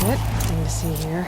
it. Nothing to see here.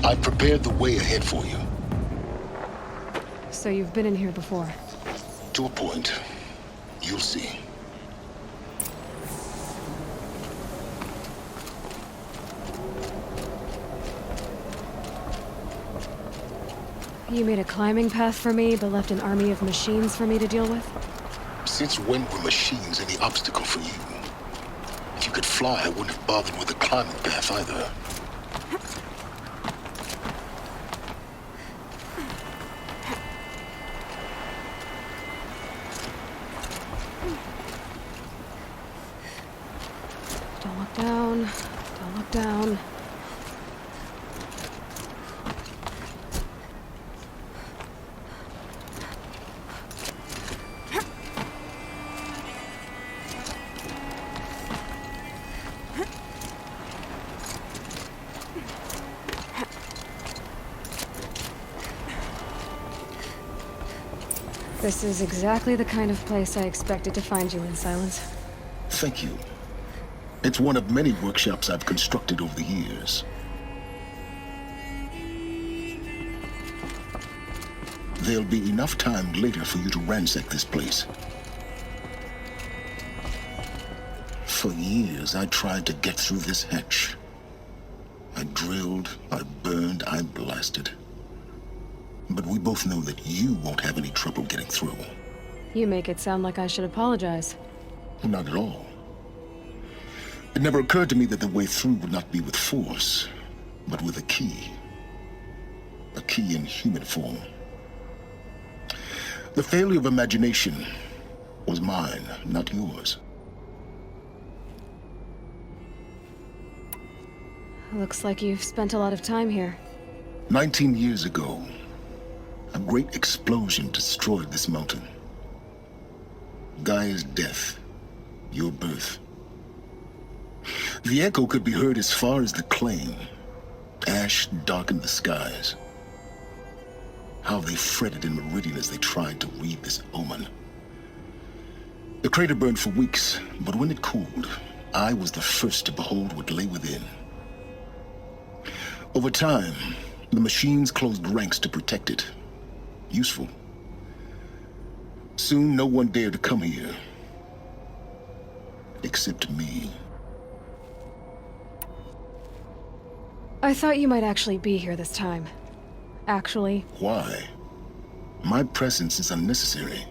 I've prepared the way ahead for you. So you've been in here before? To a point. You'll see. You made a climbing path for me, but left an army of machines for me to deal with? Since when were machines any obstacle for you? If you could fly, I wouldn't have bothered with a climbing path either. Don't look down. Don't look down. This is exactly the kind of place I expected to find you in, Silence. Thank you. It's one of many workshops I've constructed over the years. There'll be enough time later for you to ransack this place. For years, I tried to get through this hatch. I drilled, I burned, I blasted. But we both know that you won't have any trouble getting through. You make it sound like I should apologize. Not at all. It never occurred to me that the way through would not be with force, but with a key. A key in human form. The failure of imagination was mine, not yours. Looks like you've spent a lot of time here. 19 years ago, a great explosion destroyed this mountain. Gaia's death, your birth. The echo could be heard as far as the claim. Ash darkened the skies. How they fretted in Meridian as they tried to read this omen. The crater burned for weeks, but when it cooled, I was the first to behold what lay within. Over time, the machines closed ranks to protect it. Useful. Soon, no one dared to come here. Except me. I thought you might actually be here this time. Actually. Why? My presence is unnecessary.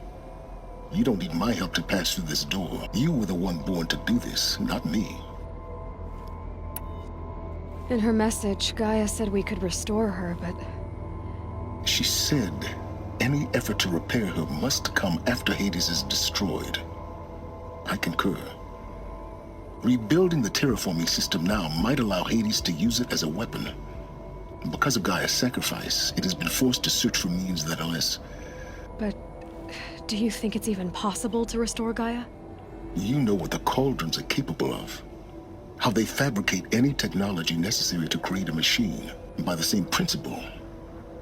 You don't need my help to pass through this door. You were the one born to do this, not me. In her message, Gaia said we could restore her, but... She said any effort to repair her must come after Hades is destroyed. I concur. Rebuilding the terraforming system now might allow Hades to use it as a weapon. Because of Gaia's sacrifice, it has been forced to search for means that are less... But... do you think it's even possible to restore Gaia? You know what the Cauldrons are capable of. How they fabricate any technology necessary to create a machine. By the same principle,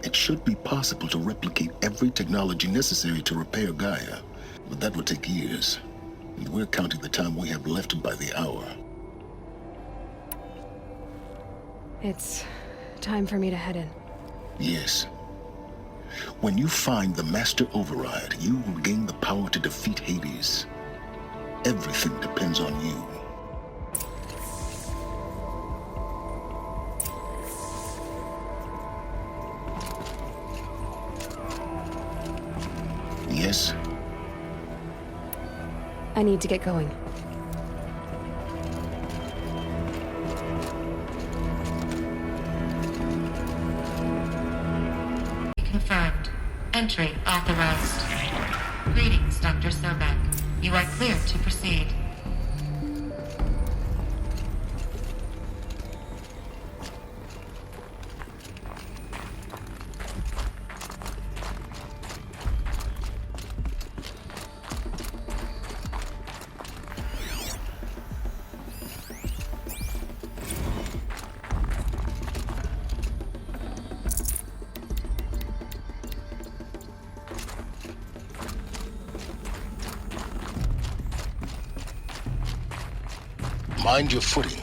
it should be possible to replicate every technology necessary to repair Gaia. But that would take years. And we're counting the time we have left by the hour. It's time for me to head in. Yes. When you find the Master Override, you will gain the power to defeat Hades. Everything depends on you. Yes? I need to get going. Confirmed. Entry authorized. Greetings, Dr. Sobek. You are clear to proceed. Mind your footing.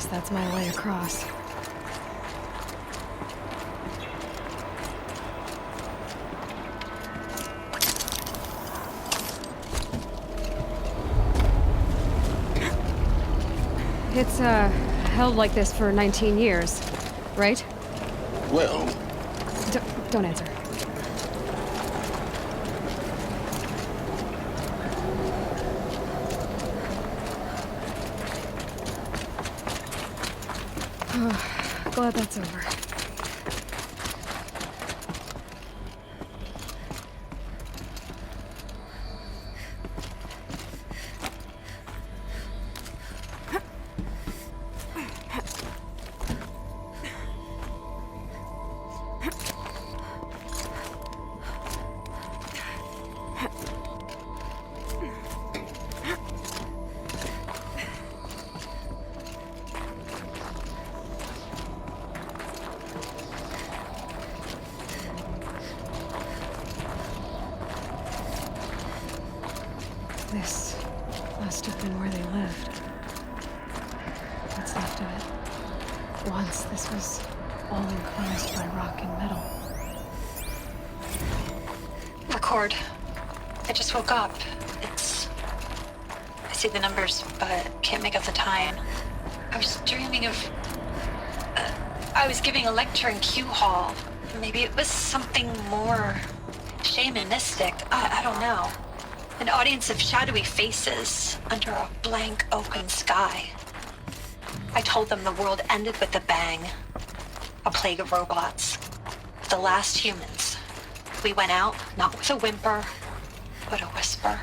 guess that's my way across. It's, held like this for 19 years, right? Well, Don't answer. Glad that's over. This must have been where they lived. What's left of it. Once this was all enclosed by rock and metal. Record. I just woke up. I see the numbers, but can't make out the time. I was dreaming of... I was giving a lecture in Q Hall. Maybe it was something more shamanistic. I don't know. An audience of shadowy faces under a blank open sky. I told them the world ended with a bang. A plague of robots. The last humans. We went out, not with a whimper, but a whisper.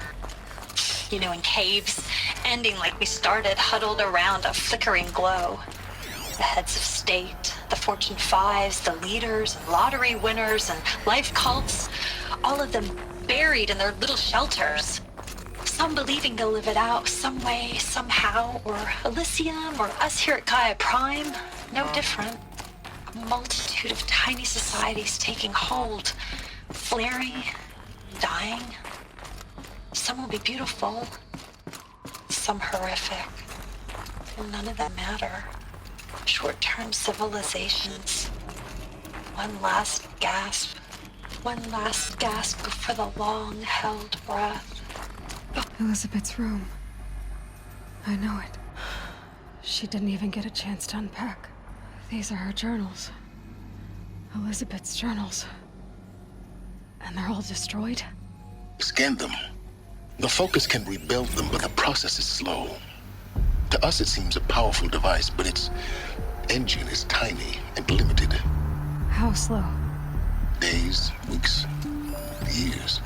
You know, in caves, ending like we started, huddled around a flickering glow. The heads of state, the Fortune 5s, the leaders, lottery winners, and life cults, all of them buried in their little shelters. Some believing they'll live it out some way, somehow, or Elysium, or us here at Gaia Prime, no different. A multitude of tiny societies taking hold, flaring, dying. Some will be beautiful, some horrific. None of them matter. Short-term civilizations. One last gasp. One last gasp for the long-held breath. Elizabeth's room. I know it. She didn't even get a chance to unpack. These are her journals. Elizabeth's journals. And they're all destroyed? scan them. The Focus can rebuild them, but the process is slow. To us, it seems a powerful device, but its engine is tiny and limited. How slow? Days, weeks, years.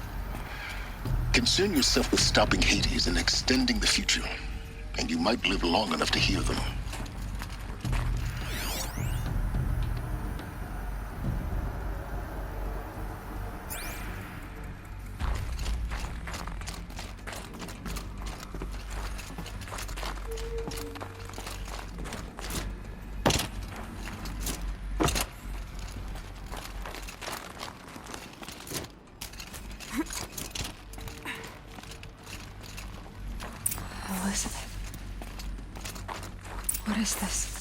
Concern yourself with stopping Hades and extending the future, and you might live long enough to hear them. Elizabeth. What is this?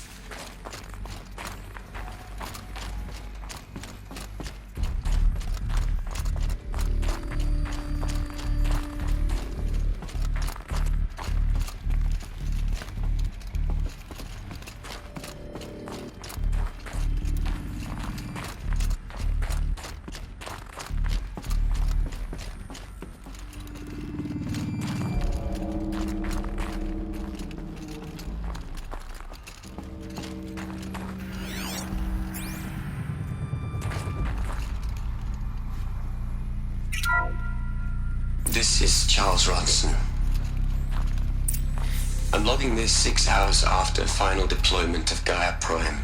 This is Charles Ronson. I'm logging this 6 hours after final deployment of Gaia Prime.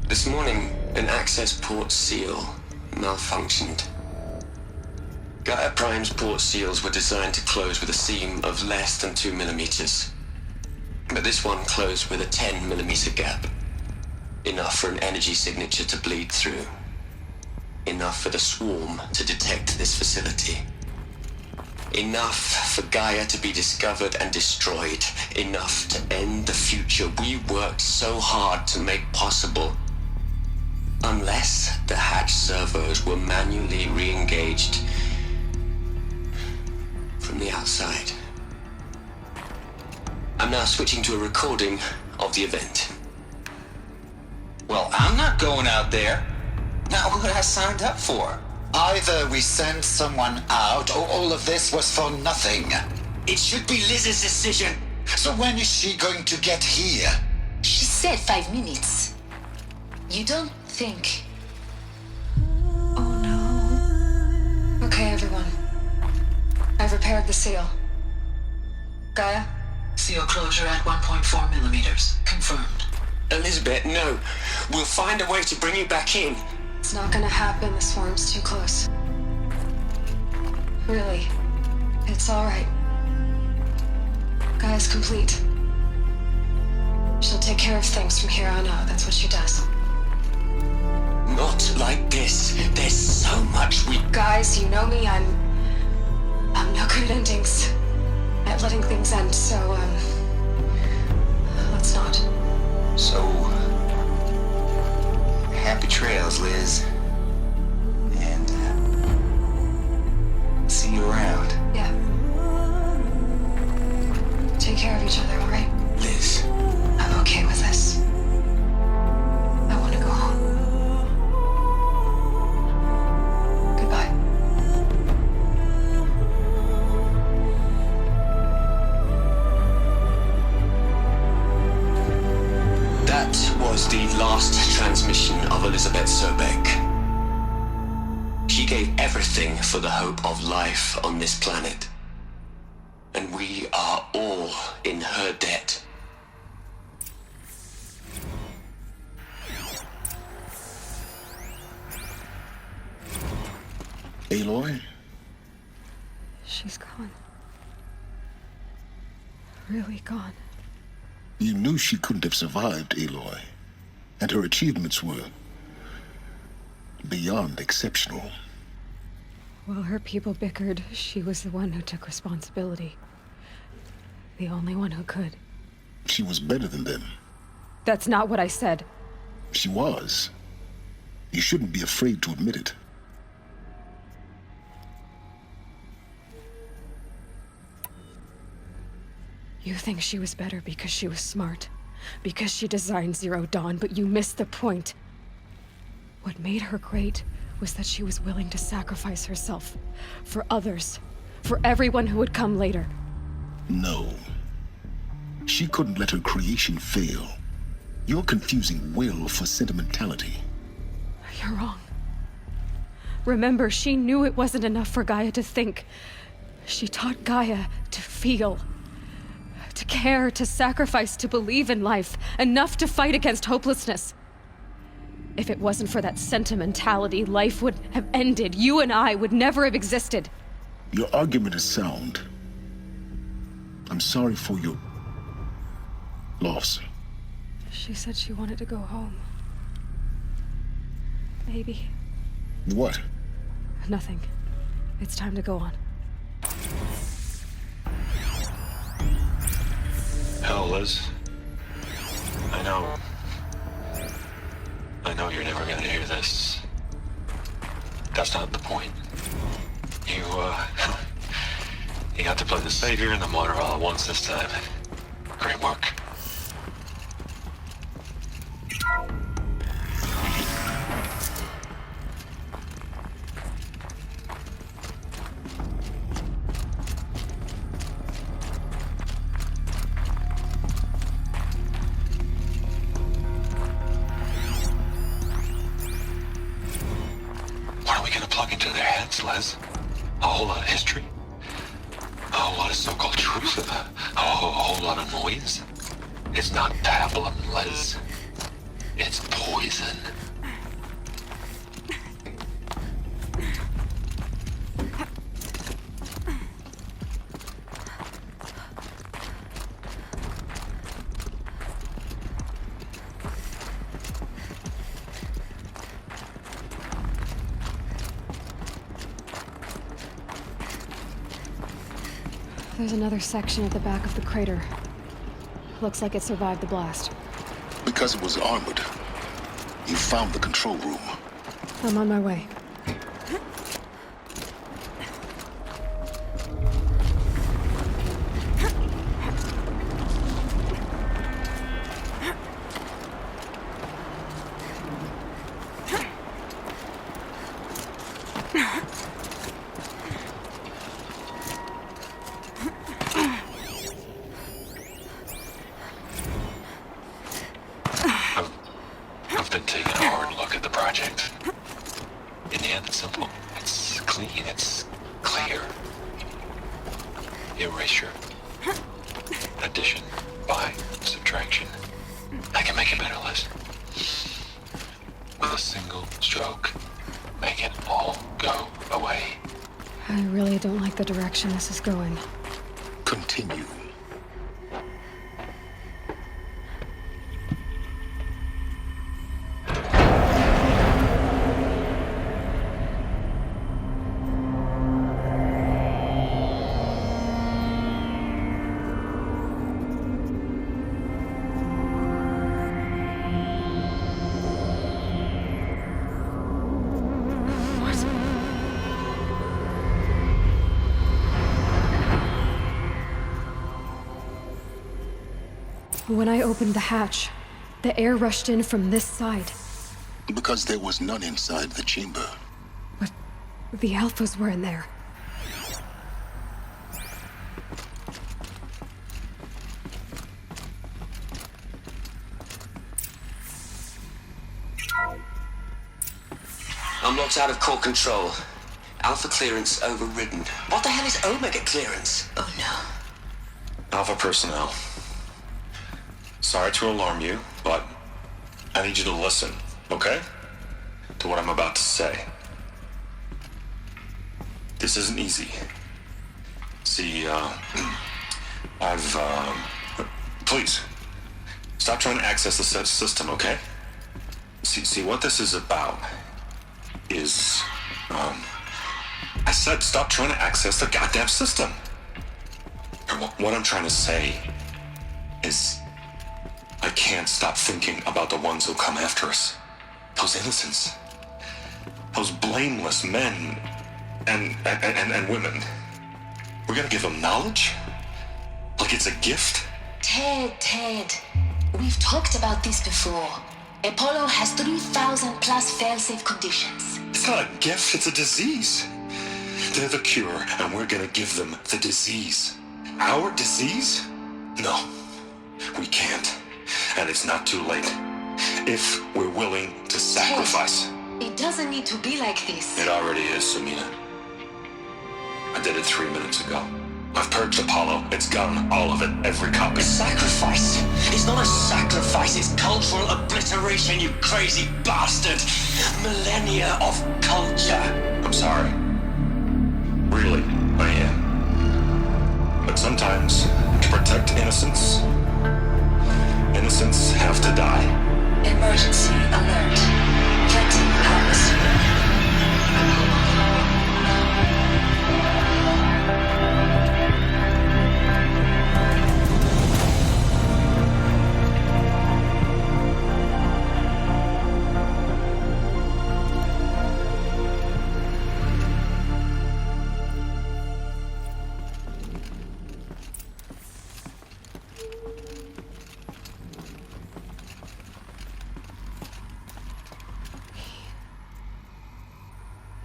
This morning, an access port seal malfunctioned. Gaia Prime's port seals were designed to close with a seam of less than 2 millimeters. But this one closed with a 10 millimeter gap. Enough for an energy signature to bleed through. Enough for the swarm to detect this facility. Enough for Gaia to be discovered and destroyed. Enough to end the future we worked so hard to make possible. Unless the hatch servos were manually re-engaged from the outside. I'm now switching to a recording of the event. Well, I'm not going out there. Not what I signed up for. Either we send someone out, or all of this was for nothing. It should be Liz's decision. So when is she going to get here? She said 5 minutes. You don't think... Oh no. Okay, everyone. I've repaired the seal. Gaia? Seal closure at 1.4 millimeters. Confirmed. Elizabeth, no. We'll find a way to bring you back in. It's not gonna happen. The swarm's too close. Really. It's alright. Gaia's complete. She'll take care of things from here on out. That's what she does. Not like this. There's so much we... Guys, you know me. I'm no good at endings. At letting things end, so, let's not. So... happy trails, Liz. And, see you around. Yeah. Take care of each other, alright? Liz. I'm okay with this. I want to go home. Goodbye. That was the last transmission of Elizabeth Sobek. She gave everything for the hope of life on this planet. And we are all in her debt. Aloy? She's gone. Really gone. You knew she couldn't have survived, Aloy. And her achievements were beyond exceptional. While her people bickered, she was the one who took responsibility. The only one who could. She was better than them. That's not what I said. She was. You shouldn't be afraid to admit it. You think she was better because she was smart, because she designed Zero Dawn, but you missed the point. What made her great was that she was willing to sacrifice herself for others, for everyone who would come later. No. She couldn't let her creation fail. You're confusing will for sentimentality. You're wrong. Remember, she knew it wasn't enough for Gaia to think. She taught Gaia to feel. To care, to sacrifice, to believe in life, enough to fight against hopelessness. If it wasn't for that sentimentality, life would have ended. You and I would never have existed. Your argument is sound. I'm sorry for your loss. She said she wanted to go home. Maybe. What? Nothing. It's time to go on. Hell, Liz. I know you're never gonna hear this. That's not the point. You got to play the savior and the martyr all at once this time. Great work. What are we gonna plug into their heads, Les? A whole lot of history? A whole lot of so-called truth? A whole lot of noise? It's not pablum, Les. It's poison. There's another section at the back of the crater. Looks like it survived the blast. Because it was armored. You found the control room. I'm on my way. I've been taking a hard look at the project. In the end, it's simple. It's clean. It's clear. Erasure. Addition. By. Subtraction. I can make a better list. With a single stroke. Make it all go away. I really don't like the direction this is going. Continue. When I opened the hatch, the air rushed in from this side. Because there was none inside the chamber. But the Alphas were in there. I'm locked out of core control. Alpha clearance overridden. What the hell is Omega clearance? Oh no. Alpha personnel. Sorry to alarm you, but I need you to listen, okay? To what I'm about to say. This isn't easy. See, please, stop trying to access the system, okay? See, what this is about is, I said stop trying to access the goddamn system. What I'm trying to say is, I can't stop thinking about the ones who come after us. Those innocents. Those blameless men and women. We're gonna give them knowledge? Like it's a gift? Ted. We've talked about this before. Apollo has 3,000 plus fail-safe conditions. It's not a gift, it's a disease. They're the cure, and we're gonna give them the disease. Our disease? No, we can't. And it's not too late. If we're willing to sacrifice. Ted, it doesn't need to be like this. It already is, Samina. I did it 3 minutes ago. I've purged Apollo. It's gone. All of it. Every copy. Sacrifice? It's not a sacrifice, it's cultural obliteration, you crazy bastard! Millennia of culture! I'm sorry. Really, I am. But sometimes, to protect innocence, innocents have to die. Emergency alert. Threatening atmosphere.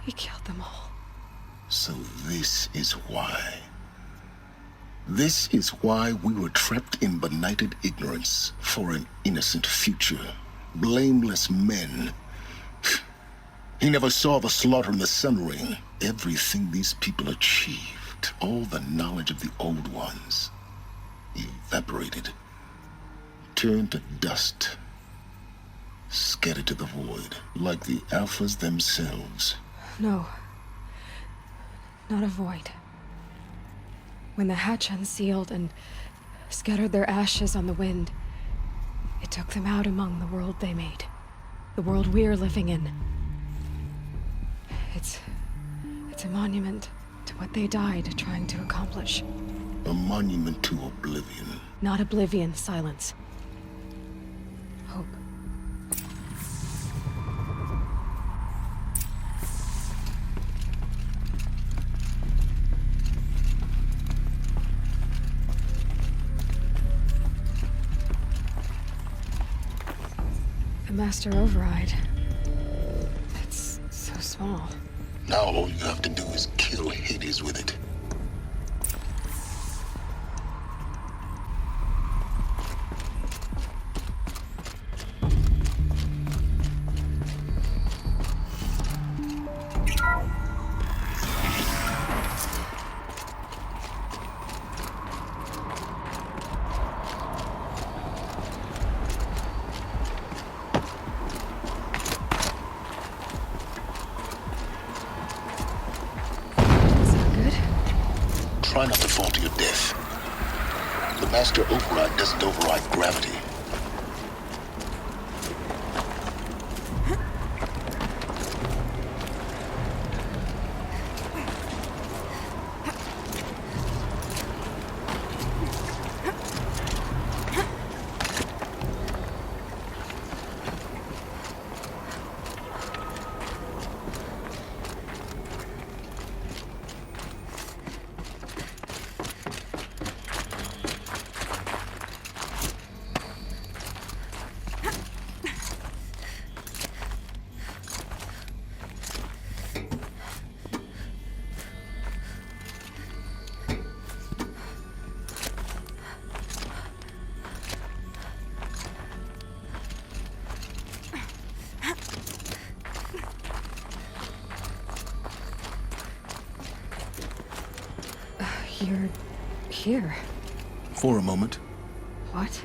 He killed them all. So this is why. This is why we were trapped in benighted ignorance for an innocent future. Blameless men. He never saw the slaughter in the Sun Ring. Everything these people achieved, all the knowledge of the old ones, evaporated, turned to dust, scattered to the void, like the Alphas themselves. No. Not a void. When the hatch unsealed and scattered their ashes on the wind, it took them out among the world they made. The world we're living in. It's a monument to what they died trying to accomplish. A monument to oblivion. Not oblivion, silence. Hope. The Master Override. It's so small. Now all you have to do is kill Hades with it. Try not to fall to your death. The Master Override doesn't override gravity. You're here. For a moment. What?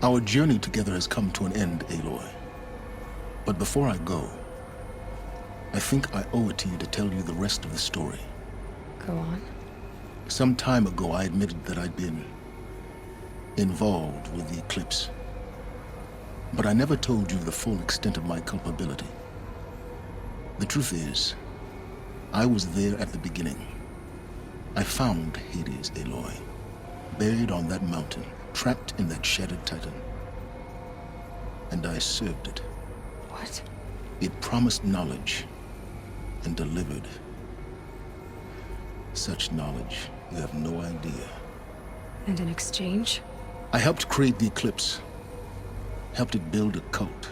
Our journey together has come to an end, Aloy. But before I go, I think I owe it to you to tell you the rest of the story. Go on. Some time ago, I admitted that I'd been involved with the eclipse. But I never told you the full extent of my culpability. The truth is, I was there at the beginning. I found Hades, Aloy, buried on that mountain, trapped in that shattered titan. And I served it. What? It promised knowledge and delivered such knowledge you have no idea. And in exchange? I helped create the eclipse, helped it build a cult,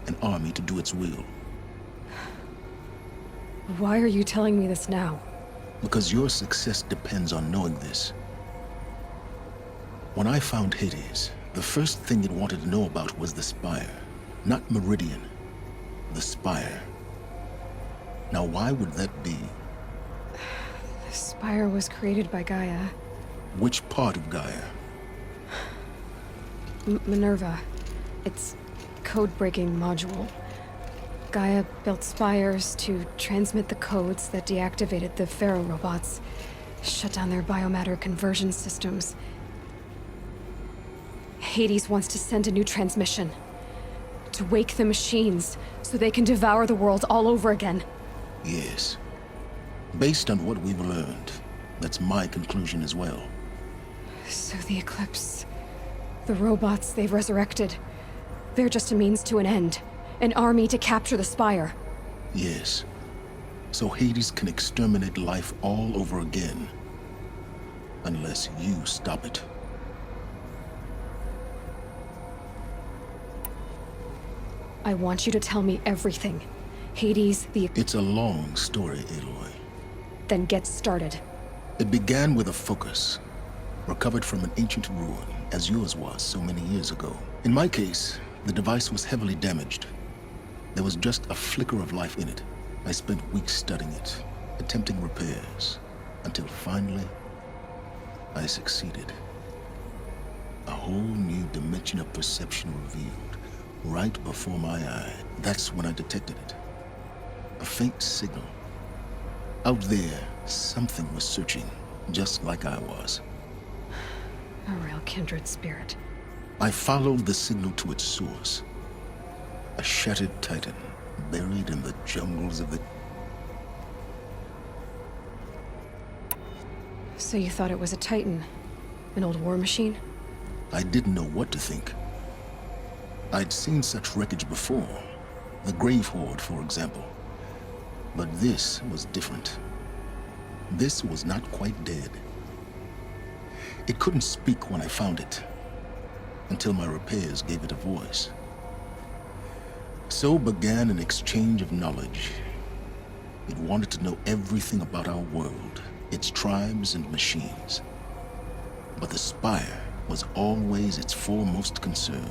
an army to do its will. Why are you telling me this now? Because your success depends on knowing this. When I found Hades, the first thing it wanted to know about was the Spire. Not Meridian, the Spire. Now why would that be? The Spire was created by Gaia. Which part of Gaia? Minerva. Its code-breaking module. Gaia built spires to transmit the codes that deactivated the Pharaoh robots, shut down their biomatter conversion systems. Hades wants to send a new transmission. To wake the machines, so they can devour the world all over again. Yes. Based on what we've learned, that's my conclusion as well. So the Eclipse, the robots they've resurrected, they're just a means to an end. An army to capture the Spire. Yes. So Hades can exterminate life all over again. Unless you stop it. I want you to tell me everything. Hades, the... It's a long story, Aloy. Then get started. It began with a focus, recovered from an ancient ruin, as yours was so many years ago. In my case, the device was heavily damaged. There was just a flicker of life in it. I spent weeks studying it, attempting repairs, until finally, I succeeded. A whole new dimension of perception revealed, right before my eye. That's when I detected it. A faint signal. Out there, something was searching, just like I was. A real kindred spirit. I followed the signal to its source. A shattered titan, buried in the jungles of the... So you thought it was a titan? An old war machine? I didn't know what to think. I'd seen such wreckage before. The Grave Horde, for example. But this was different. This was not quite dead. It couldn't speak when I found it, until my repairs gave it a voice. So began an exchange of knowledge. It wanted to know everything about our world, its tribes and machines. But the Spire was always its foremost concern.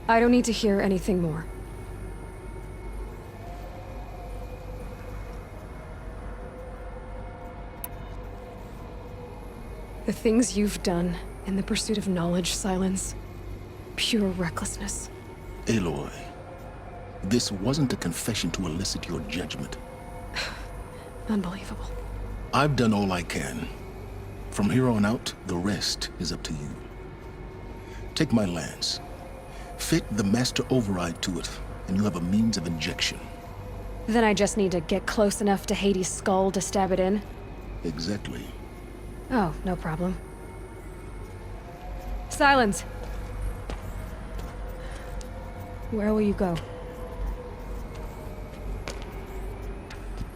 I don't need to hear anything more. The things you've done in the pursuit of knowledge, Silence. Pure recklessness. Aloy, this wasn't a confession to elicit your judgment. Unbelievable. I've done all I can. From here on out, the rest is up to you. Take my lance. Fit the master override to it, and you have a means of injection. Then I just need to get close enough to Hades' skull to stab it in? Exactly. Oh, no problem. Silence! Where will you go?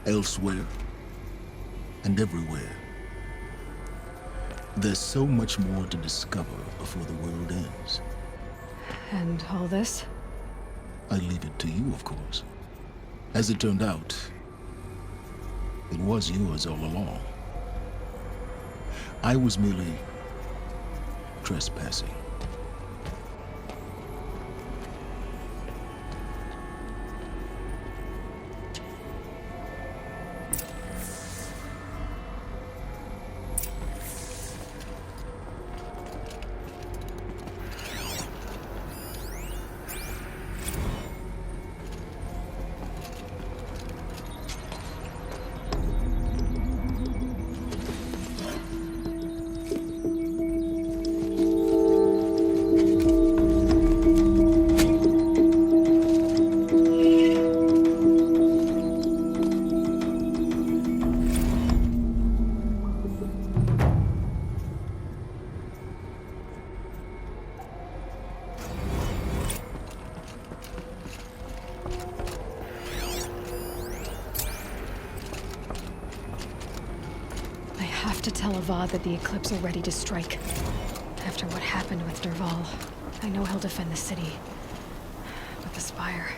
Elsewhere. And everywhere. There's so much more to discover before the world ends. And all this? I leave it to you, of course. As it turned out, it was yours all along. I was merely trespassing. I have to tell Avad that the Eclipse are ready to strike. After what happened with Derval, I know he'll defend the city. But the Spire...